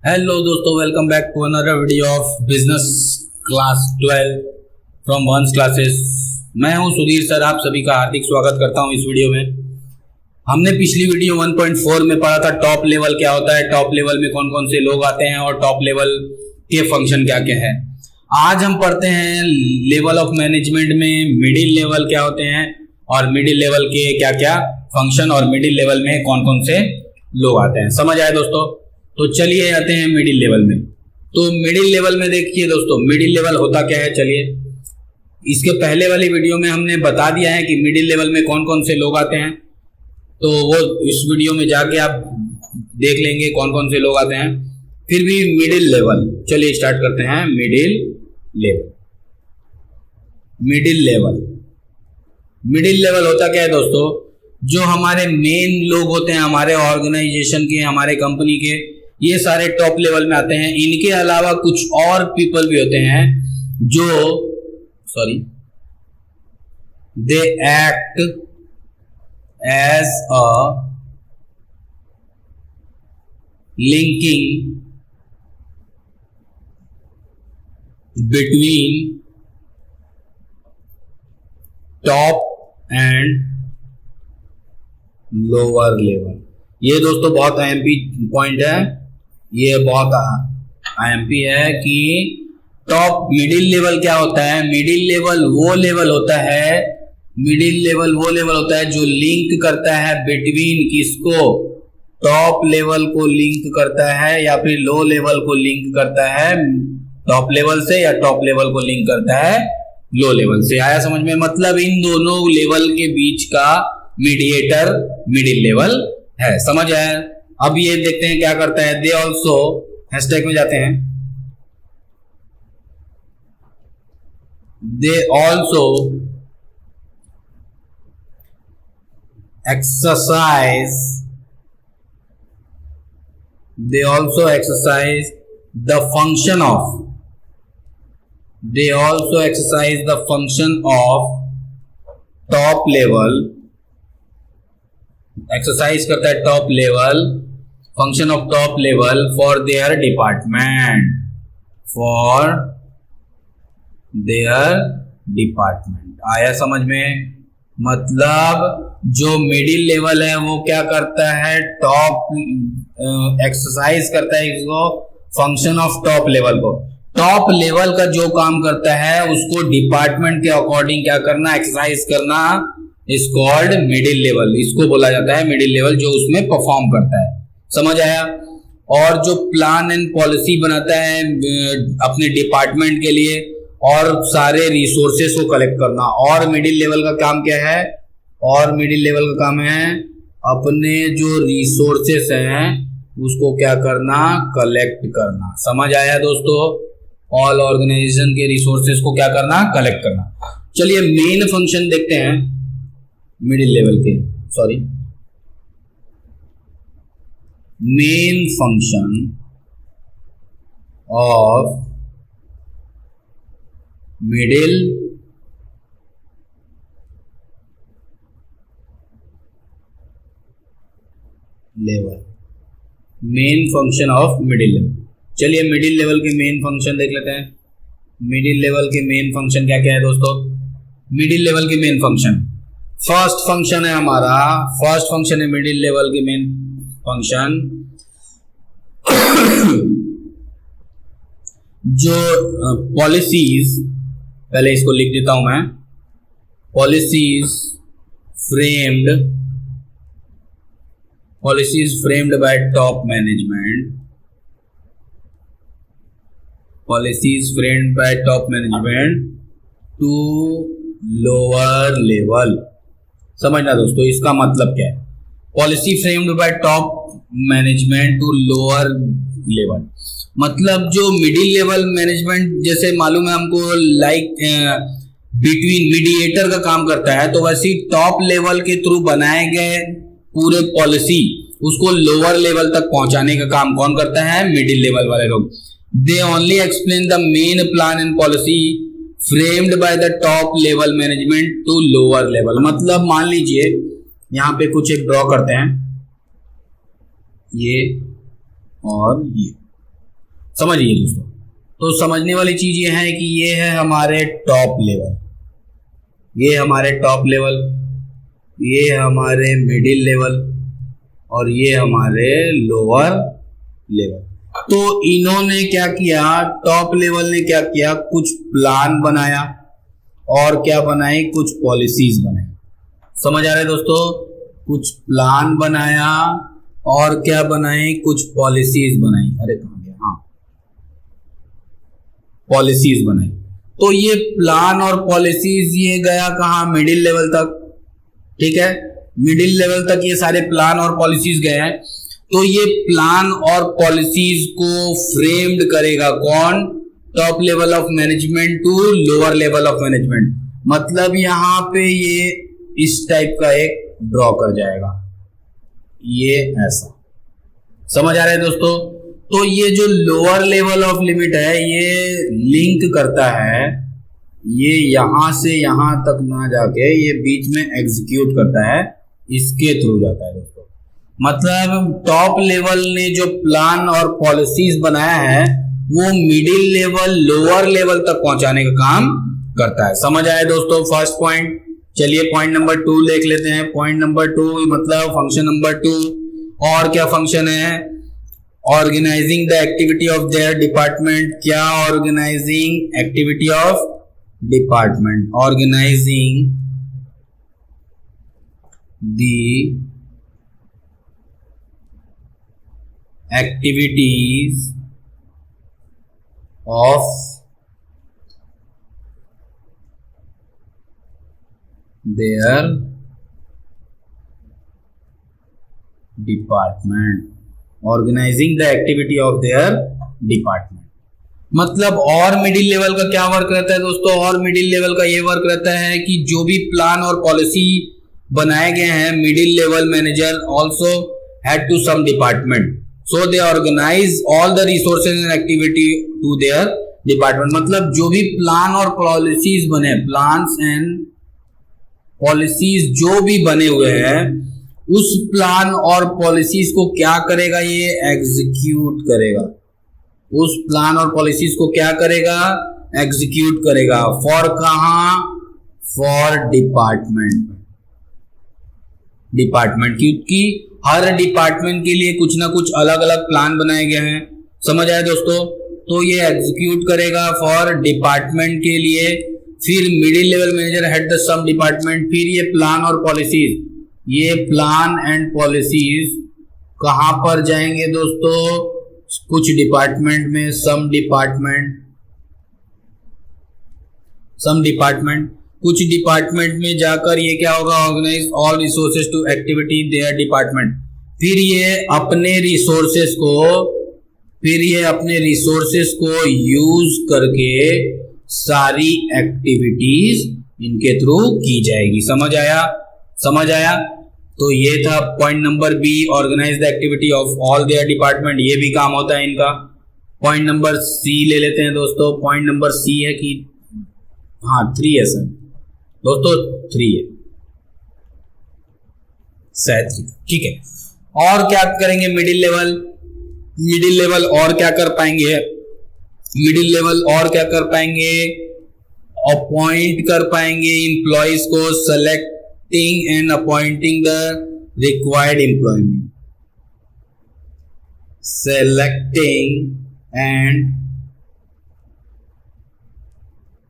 Hello दोस्तों, welcome back to another video of business class 12 from once classes. मैं हूं Sudhir sir, आप सभी का हार्दिक स्वागत करता हूं इस वीडियो में। हमने पिछली वीडियो 1.4 में पढ़ा था टॉप लेवल क्या होता है, टॉप लेवल में कौन कौन से लोग आते हैं और टॉप लेवल के फंक्शन क्या क्या है। आज हम पढ़ते हैं लेवल ऑफ मैनेजमेंट में मिडिल लेवल क्या होते हैं और मिडिल लेवल के क्या क्या फंक्शन और मिडिल लेवल में कौन कौन से लोग आते हैं। समझ आए दोस्तों? तो चलिए आते हैं मिडिल लेवल में। तो मिडिल लेवल में देखिए दोस्तों, मिडिल लेवल होता क्या है। चलिए, इसके पहले वाली वीडियो में हमने बता दिया है कि मिडिल लेवल में कौन कौन से लोग आते हैं, तो वो इस वीडियो में जाके आप देख लेंगे कौन कौन से लोग आते हैं। फिर भी मिडिल लेवल, चलिए स्टार्ट करते हैं। Middle level, middle level, middle level होता क्या है दोस्तों? जो हमारे मेन लोग होते हैं हमारे ऑर्गेनाइजेशन के, हमारे कंपनी के, ये सारे टॉप लेवल में आते हैं। इनके अलावा कुछ और पीपल भी होते हैं जो they act as a linking between top and lower level. ये दोस्तों बहुत आईएमपी पॉइंट है, ये बहुत आईएमपी है कि टॉप मिडिल लेवल क्या होता है। मिडिल लेवल वो लेवल होता है, मिडिल लेवल वो लेवल होता है जो लिंक करता है बिटवीन किसको, टॉप लेवल को लिंक करता है या फिर लो लेवल को लिंक करता है टॉप लेवल से, या टॉप लेवल को लिंक करता है लो लेवल से। आया समझ में? मतलब इन दोनों लेवल के बीच का मीडिएटर मिडिल लेवल है। समझ आया? अब ये देखते हैं क्या करता है। दे ऑल्सो, हैशटैग में जाते हैं, they also exercise, they also exercise the function of, they also exercise the function of top level, exercise करता है top level, function of top level for their department, for their department. आया समझ में? मतलब जो मिडिल लेवल है वो क्या करता है, टॉप एक्सरसाइज करता है इसको, फंक्शन ऑफ टॉप लेवल को। टॉप लेवल का जो काम करता है उसको डिपार्टमेंट के अकॉर्डिंग क्या करना, एक्सरसाइज करना, इज कॉल्ड मिडिल लेवल। इसको बोला जाता है मिडिल लेवल, जो उसमें परफॉर्म करता है। समझ आया? और जो प्लान एंड पॉलिसी बनाता है अपने डिपार्टमेंट के लिए और सारे रिसोर्सेस को कलेक्ट करना। और मिडिल लेवल का काम क्या है? और मिडिल लेवल का काम है अपने जो रिसोर्सेस हैं उसको क्या करना, कलेक्ट करना। समझ आया दोस्तों? ऑल ऑर्गेनाइजेशन के रिसोर्सेस को क्या करना, कलेक्ट करना। चलिए मेन फंक्शन देखते हैं मिडिल लेवल के, main function of middle level, main function of middle level. चलिए मिडिल लेवल के मेन फंक्शन देख लेते हैं। मिडिल लेवल के मेन फंक्शन क्या क्या है दोस्तों? मिडिल लेवल के मेन फंक्शन, फर्स्ट फंक्शन है हमारा, फर्स्ट फंक्शन है मिडिल लेवल के मेन फंक्शन, जो पॉलिसीज, पहले इसको लिख देता हूं मैं, policies framed by top management, policies framed by top management to lower level. समझना दोस्तों इसका मतलब क्या है। Policy framed by top management to lower level, मतलब जो मिडिल लेवल मैनेजमेंट जैसे मालूम है हमको, लाइक बिटवीन मीडिएटर का काम करता है, तो वैसे टॉप लेवल के थ्रू बनाए गए पूरे पॉलिसी उसको लोअर लेवल तक पहुंचाने का काम कौन करता है, मिडिल लेवल वाले लोग। They only explain the main plan and policy framed by the top level management to lower level. मतलब मान लीजिए यहाँ पे कुछ एक ड्रॉ करते हैं, ये और ये, समझिए दोस्तों। तो समझने वाली चीज ये है कि ये है हमारे टॉप लेवल, ये हमारे टॉप लेवल, ये हमारे मिडिल लेवल और ये हमारे लोअर लेवल। तो इन्होंने क्या किया, टॉप लेवल ने क्या किया, कुछ प्लान बनाया और क्या बनाई, कुछ पॉलिसीज बनाई। समझ आ रहा है दोस्तों, कुछ प्लान बनाया और क्या बनाई, कुछ पॉलिसीज बनाई। अरे कहां गया, हाँ, पॉलिसीज बनाई। तो ये प्लान और पॉलिसीज ये गया कहाँ, मिडिल लेवल तक, ठीक है, मिडिल लेवल तक ये सारे प्लान और पॉलिसीज गए हैं। तो ये प्लान और पॉलिसीज को फ्रेम्ड करेगा कौन, top level of management to lower level of management. मतलब यहां पे ये इस टाइप का एक ड्रॉ कर जाएगा, ये ऐसा। समझ आ रहा है दोस्तों। तो ये जो लोअर लेवल ऑफ लिमिट है ये लिंक करता है, ये यहां से यहां तक ना जाके ये बीच में एग्जीक्यूट करता है, इसके थ्रू जाता है दोस्तों। मतलब टॉप लेवल ने जो प्लान और पॉलिसीज बनाया है वो मिडिल लेवल लोअर लेवल तक पहुंचाने का काम करता है। समझ आया दोस्तों फर्स्ट पॉइंट। चलिए पॉइंट नंबर 2 देख लेते हैं। पॉइंट नंबर 2 मतलब फंक्शन नंबर 2, और क्या फंक्शन है, organizing the activity of their department. क्या, organizing activity of department, organizing the activities of their department, organizing the activity of their department। मतलब और मिडिल लेवल का क्या वर्क रहता है दोस्तों, और मिडिल लेवल का ये वर्क रहता है कि जो भी प्लान और पॉलिसी बनाए गए हैं, middle level manager also had to some department, so they organize all the resources and activity to their department। मतलब जो भी प्लान और पॉलिसीज बने, प्लान्स एंड पॉलिसीज जो भी बने हुए हैं, उस प्लान और पॉलिसीज को क्या करेगा, ये एग्जीक्यूट करेगा। उस प्लान और पॉलिसीज को क्या करेगा, एग्जीक्यूट करेगा। फॉर कहां, फॉर डिपार्टमेंट, डिपार्टमेंट, क्योंकि हर डिपार्टमेंट के लिए कुछ ना कुछ अलग अलग प्लान बनाए गए हैं। समझ आया दोस्तों। तो ये एग्जीक्यूट करेगा फॉर डिपार्टमेंट के लिए। फिर middle level manager head the some department. फिर ये प्लान और पॉलिसीज, ये प्लान एंड पॉलिसीज कहां पर जाएंगे दोस्तों, कुछ डिपार्टमेंट में, सम डिपार्टमेंट, सम डिपार्टमेंट, कुछ डिपार्टमेंट में जाकर ये क्या होगा, organize all resources to activity their department. फिर ये अपने रिसोर्सेज को यूज करके सारी एक्टिविटीज इनके थ्रू की जाएगी। समझ आया, समझ आया। तो ये था point number B, organize the activity of all their department, ये भी काम होता है इनका। पॉइंट नंबर सी ले लेते हैं दोस्तों। पॉइंट नंबर सी है कि हाँ 3 है सर दोस्तों, 3 है शायद, ठीक है। और क्या करेंगे मिडिल लेवल और क्या कर पाएंगे, मिडिल लेवल और क्या कर पाएंगे, अपॉइंट कर पाएंगे इंप्लॉइज को, selecting and appointing the required employment, selecting and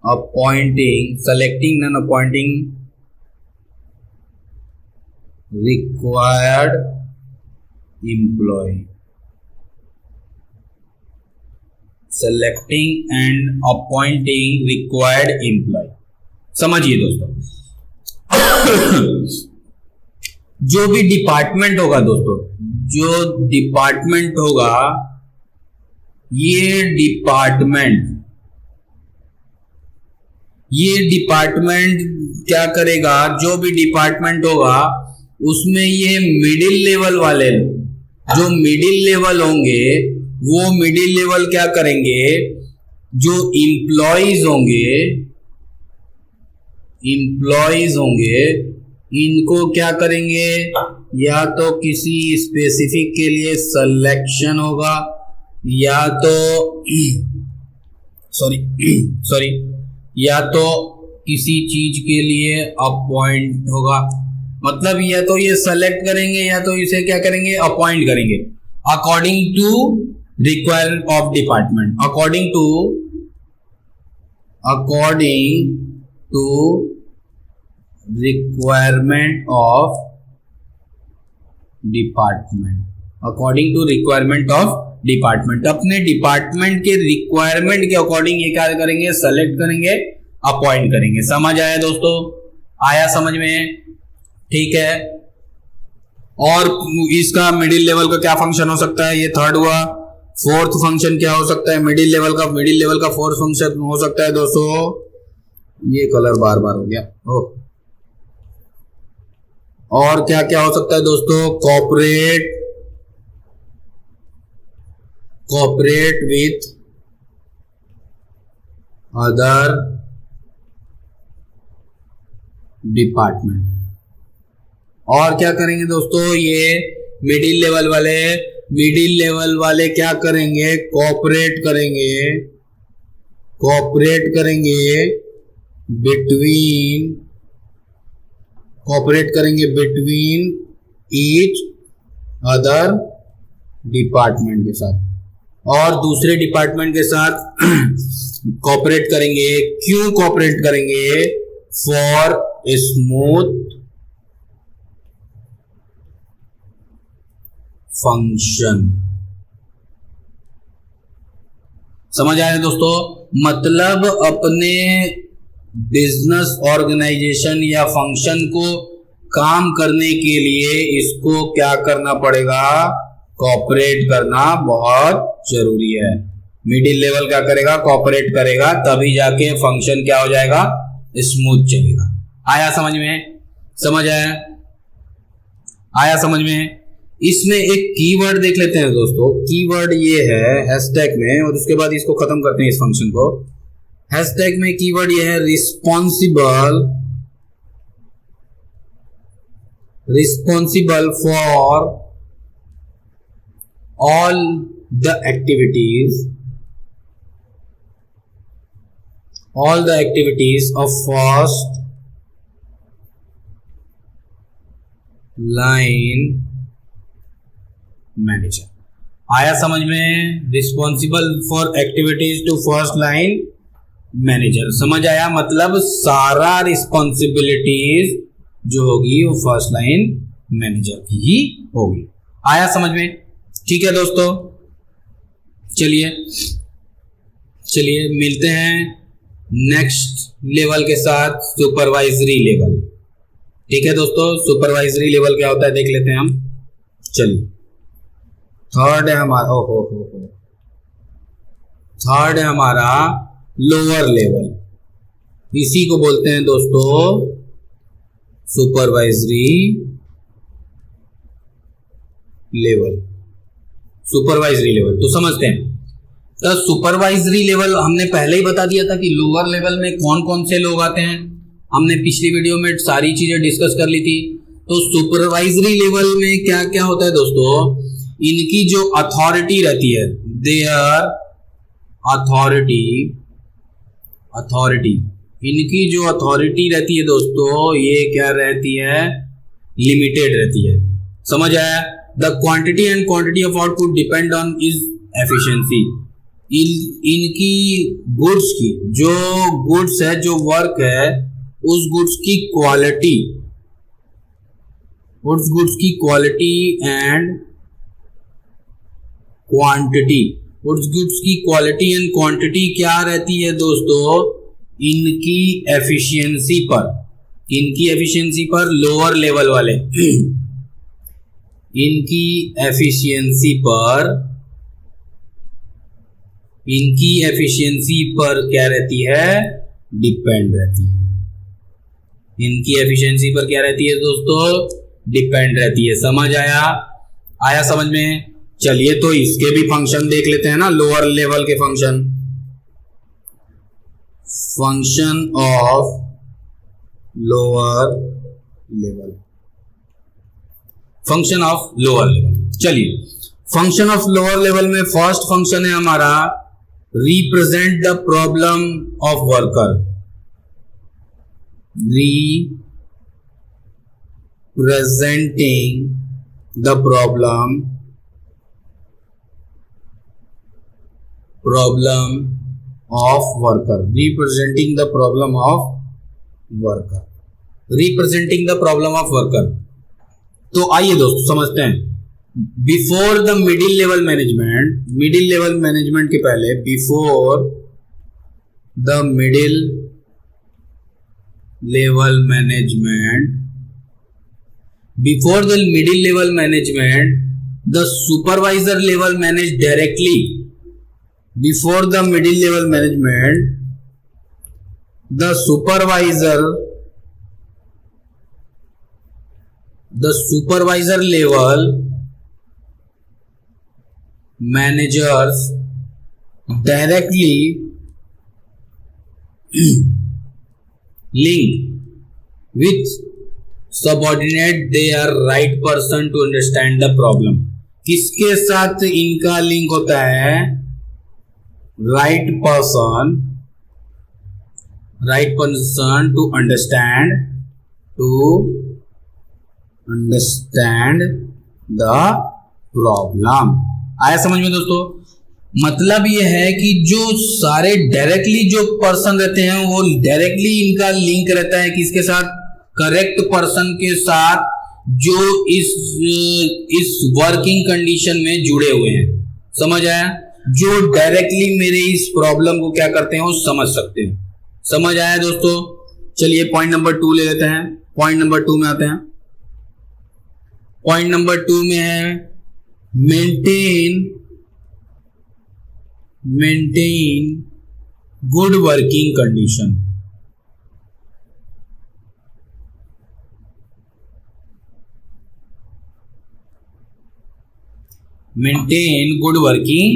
appointing required employ, selecting and appointing required employ. समझिए दोस्तों, जो भी डिपार्टमेंट होगा दोस्तों, जो डिपार्टमेंट होगा, ये डिपार्टमेंट क्या करेगा, जो भी डिपार्टमेंट होगा उसमें ये मिडिल लेवल वाले, जो मिडिल लेवल होंगे वो मिडिल लेवल क्या करेंगे, जो इम्प्लॉइज होंगे इनको क्या करेंगे, या तो किसी स्पेसिफिक के लिए सिलेक्शन होगा या तो सॉरी या तो किसी चीज के लिए अपॉइंट होगा, मतलब या तो ये सेलेक्ट करेंगे या तो इसे क्या करेंगे, अपॉइंट करेंगे according to requirement of department, according to requirement of department, according to requirement of department, अपने डिपार्टमेंट के रिक्वायरमेंट के अकॉर्डिंग ये क्या करेंगे, सेलेक्ट करेंगे, अपॉइंट करेंगे। समझ आया दोस्तों? आया समझ में? ठीक है। और इसका मिडिल लेवल का क्या फंक्शन हो सकता है, ये थर्ड हुआ। फोर्थ फंक्शन क्या हो सकता है मिडिल लेवल का फोर्थ फंक्शन हो सकता है दोस्तों, ये कलर बार बार हो गया ओ। और क्या क्या हो सकता है दोस्तों, कोऑपरेट विथ अदर डिपार्टमेंट। और क्या करेंगे दोस्तों, ये मिडिल लेवल वाले क्या करेंगे, कोऑपरेट करेंगे बिटवीन ईच अदर डिपार्टमेंट के साथ, और दूसरे डिपार्टमेंट के साथ कोऑपरेट करेंगे। क्यों कोऑपरेट करेंगे, फॉर स्मूथ फंक्शन। समझ आया दोस्तों? मतलब अपने बिजनेस ऑर्गेनाइजेशन या फंक्शन को काम करने के लिए इसको क्या करना पड़ेगा, कोऑपरेट करना बहुत जरूरी है। मिडिल लेवल क्या करेगा, कोऑपरेट करेगा, तभी जाके फंक्शन क्या हो जाएगा, स्मूथ चलेगा। आया समझ में? समझ आया समझ में? इसमें एक कीवर्ड देख लेते हैं दोस्तों। कीवर्ड ये है हैशटैग में, और उसके बाद इसको खत्म करते हैं इस फंक्शन को। हैशटैग में कीवर्ड ये है responsible for all the activities of first line manager। आया समझ में? Responsible for activities to first line manager. समझ आया? मतलब सारा रिस्पॉन्सिबिलिटीज जो होगी वो फर्स्ट लाइन मैनेजर की ही होगी। आया समझ में? ठीक है दोस्तों, चलिए मिलते हैं नेक्स्ट लेवल के साथ, सुपरवाइजरी लेवल। ठीक है दोस्तों, सुपरवाइजरी लेवल क्या होता है देख लेते हैं हम। चलिए, थर्ड है हमारा थर्ड है हमारा लोअर लेवल। इसी को बोलते हैं दोस्तों सुपरवाइजरी लेवल। तो समझते हैं, तो सुपरवाइजरी लेवल हमने पहले ही बता दिया था कि लोअर लेवल में कौन कौन से लोग आते हैं। हमने पिछली वीडियो में सारी चीजें डिस्कस कर ली थी। तो सुपरवाइजरी लेवल में क्या क्या होता है दोस्तों, इनकी जो अथॉरिटी रहती है, देयर अथॉरिटी, इनकी जो अथॉरिटी रहती है दोस्तों, ये क्या रहती है, लिमिटेड रहती है। समझ आया? The quantity and quantity of output depend on is efficiency. इनकी गुड्स की जो गुड्स है, जो वर्क है, उस गुड्स की क्वालिटी एंड क्वांटिटी क्या रहती है दोस्तों, इनकी एफिशिएंसी पर लोअर लेवल वाले इनकी एफिशिएंसी पर क्या रहती है, डिपेंड रहती है। इनकी एफिशिएंसी पर क्या रहती है दोस्तों, डिपेंड रहती है। समझ आया समझ में? चलिए, तो इसके भी फंक्शन देख लेते हैं ना, लोअर लेवल के फंक्शन ऑफ लोअर लेवल। चलिए, फंक्शन ऑफ लोअर लेवल में फर्स्ट फंक्शन है हमारा represent the problem of worker, representing the problem of worker, representing the problem of worker, representing the problem of worker। तो आइए दोस्तों समझते हैं, before the middle level management के पहले, before the middle level management the supervisor level managed directly, before the middle level management the supervisor level managers directly link with subordinate their right person to understand the problem। किसके साथ इनका link होता है? right person to understand the problem। आया समझ में दोस्तों? मतलब ये है कि जो सारे डायरेक्टली जो पर्सन रहते हैं वो डायरेक्टली इनका लिंक रहता है किसके साथ? करेक्ट पर्सन के साथ जो इस वर्किंग कंडीशन में जुड़े हुए हैं। समझ आया? जो डायरेक्टली मेरे इस प्रॉब्लम को क्या करते हैं वो समझ सकते हैं। समझ आया दोस्तों? चलिए पॉइंट नंबर 2 ले लेते हैं। पॉइंट नंबर 2 में आते हैं। पॉइंट नंबर 2 में है maintain good working condition. Maintain good working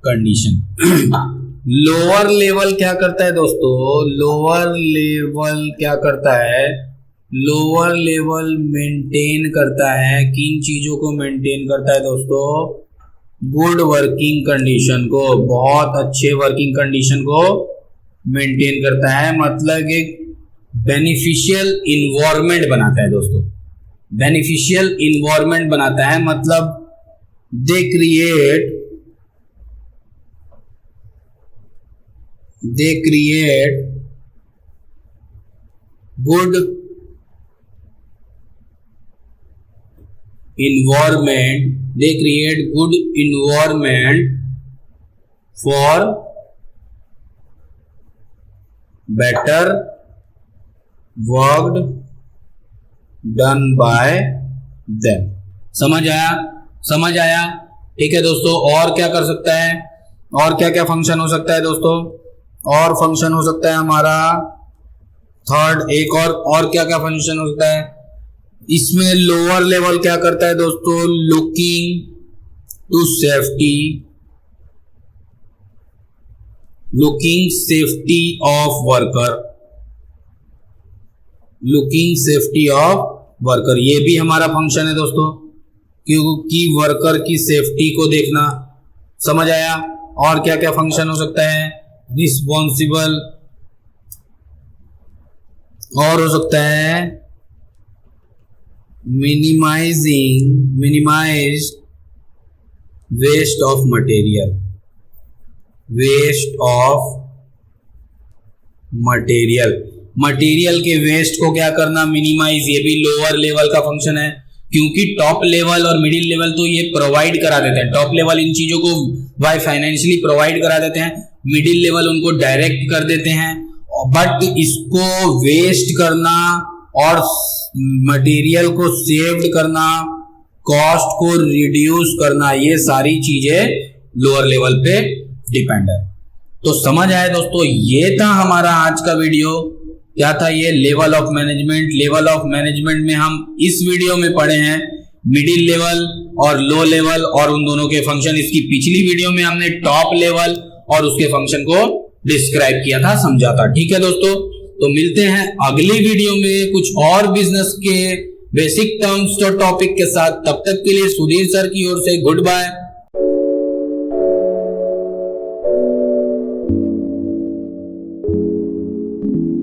condition. Lower level क्या करता है दोस्तों? लोअर लेवल मेंटेन करता है किन चीजों को मेंटेन करता है दोस्तों? गुड वर्किंग कंडीशन को, बहुत अच्छे वर्किंग कंडीशन को मेंटेन करता है। मतलब एक बेनिफिशियल इन्वायरमेंट बनाता है दोस्तों। बेनिफिशियल इन्वायरमेंट बनाता है मतलब they create good environment for better work done by them। समझ आया? ठीक है दोस्तों। और क्या कर सकता है? और क्या क्या फंक्शन हो सकता है दोस्तों? और फंक्शन हो सकता है हमारा थर्ड, एक और क्या क्या फंक्शन हो सकता है इसमें? लोअर लेवल क्या करता है दोस्तों? लुकिंग सेफ्टी ऑफ वर्कर, ये भी हमारा फंक्शन है दोस्तों, क्योंकि वर्कर की सेफ्टी को देखना। समझ आया? और क्या क्या फंक्शन हो सकता है? रिस्पॉन्सिबल, और हो सकता है मिनिमाइज वेस्ट ऑफ मटेरियल के वेस्ट को क्या करना? मिनिमाइज। ये भी लोअर लेवल का फंक्शन है, क्योंकि टॉप लेवल और मिडिल लेवल तो ये प्रोवाइड करा देते हैं। टॉप लेवल इन चीजों को बाय फाइनेंशियली प्रोवाइड करा देते हैं, मिडिल लेवल उनको डायरेक्ट कर देते हैं। बट इसको वेस्ट करना और मटेरियल को सेव्ड करना, कॉस्ट को रिड्यूस करना, ये सारी चीजें लोअर लेवल पे डिपेंड है। तो समझ आए दोस्तों? ये था हमारा आज का वीडियो। क्या था ये? लेवल ऑफ मैनेजमेंट में हम इस वीडियो में पढ़े हैं मिडिल लेवल और लो लेवल और उन दोनों के फंक्शन। इसकी पिछली वीडियो में हमने टॉप लेवल और उसके फंक्शन को डिस्क्राइब किया था, समझा था। ठीक है दोस्तों, तो मिलते हैं अगली वीडियो में कुछ और बिजनेस के बेसिक टर्म्स और टॉपिक के साथ। तब तक के लिए सुधीर सर की ओर से गुड बाय। है।